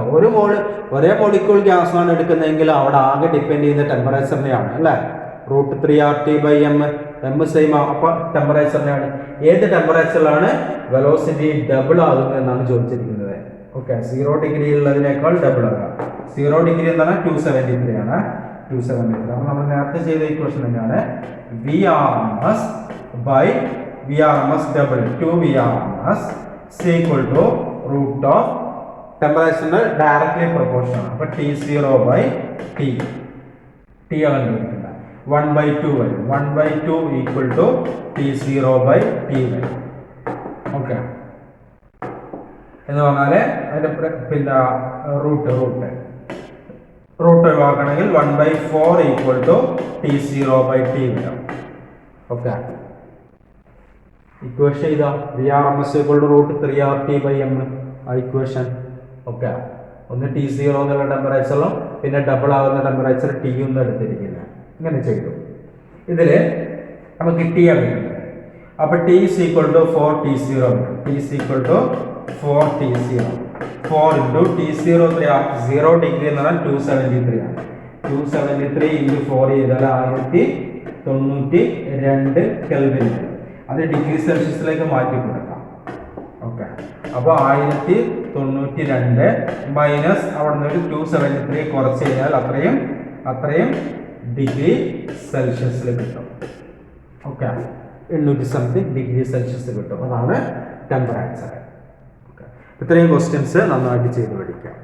ഒരേ molecule gas ആണ് എടുക്കുന്നതെങ്കിൽ അവിടെ ആകെ depend ചെയ്യുന്ന ടെമ്പറേച്ചറിനെയാണ് അല്ലേ? √3RT/m same അപ്പോൾ ടെമ്പറേച്ചറിനെയാണ്. ഏത് ടെമ്പറേച്ചറിലാണ് velocity double ആകുന്നത് എന്നാണ് ചോദിച്ചിരിക്കുന്നത്. ഓക്കെ, 0 ഡിഗ്രി ഉള്ളതിനേക്കാൾ ഡബിൾ ആകാം. 0 ഡിഗ്രി എന്താണ്? 273 ആണ്. 273. അപ്പോൾ നമ്മൾ നേരത്തെ ചെയ്ത ഇക്വേഷൻ തന്നെയാണ്. VRMS double 2VRMS equal to root of ടെമ്പറേച്ചറിന് ഡയറക്ട്ലി പ്രൊപ്പോർഷൻ ആണ്. അപ്പോൾ T0/T ആണ് കണ്ടുപിടിക്കുന്നത്. 1/2 വരും. 1/2 ഈക്വൽ ടു T0/T വരും. ഓക്കെ, എന്ന് പറഞ്ഞാല് അതിന്റെ പിന്നെ റൂട്ട് ഒഴിവാക്കണമെങ്കിൽ 1/4 ഈക്വൽ ടു T0/T വരും. ഓക്കെ, ഇക്വേഷൻ ഇതാ VRMS ഈക്വൽ ടു √3RT/m ആ ഇക്വേഷൻ. ഓക്കെ, ഒന്ന് T0 എന്നുള്ള ടെമ്പറേച്ചറിലും പിന്നെ ഡബിൾ ആകുന്ന ടെമ്പറേച്ചർ T ഒന്ന് എടുത്തിരിക്കുന്നത്. ഇങ്ങനെ ചെയ്തു. ഇതില് നമുക്ക് കിട്ടിയ അപ്പൊ T is equal to 4T0. T is equal to 4T0. 4 into T0 0 degree എന്ന് പറഞ്ഞാൽ 273 ആണ്. 273 into 4 ചെയ്താൽ 1092 കെൽവിൻ. അത് ഡിഗ്രി സെൽഷ്യസിലേക്ക് മാറ്റി കൊടുക്കാം. ഓക്കെ, അപ്പോൾ 1092 മൈനസ് അവിടെ നിന്ന് ഒരു 273 കുറച്ച് കഴിഞ്ഞാൽ അത്രയും ഡിഗ്രി സെൽഷ്യസിൽ കിട്ടും. ഓക്കെ, 800 സംതിങ് ഡിഗ്രി സെൽഷ്യസ് കിട്ടും. അതാണ് ടെമ്പറേച്ചർ. ഓക്കെ, ഇത്രയും ക്വസ്റ്റ്യൻസ് നന്നായിട്ട് ചെയ്ത് പഠിക്കാം.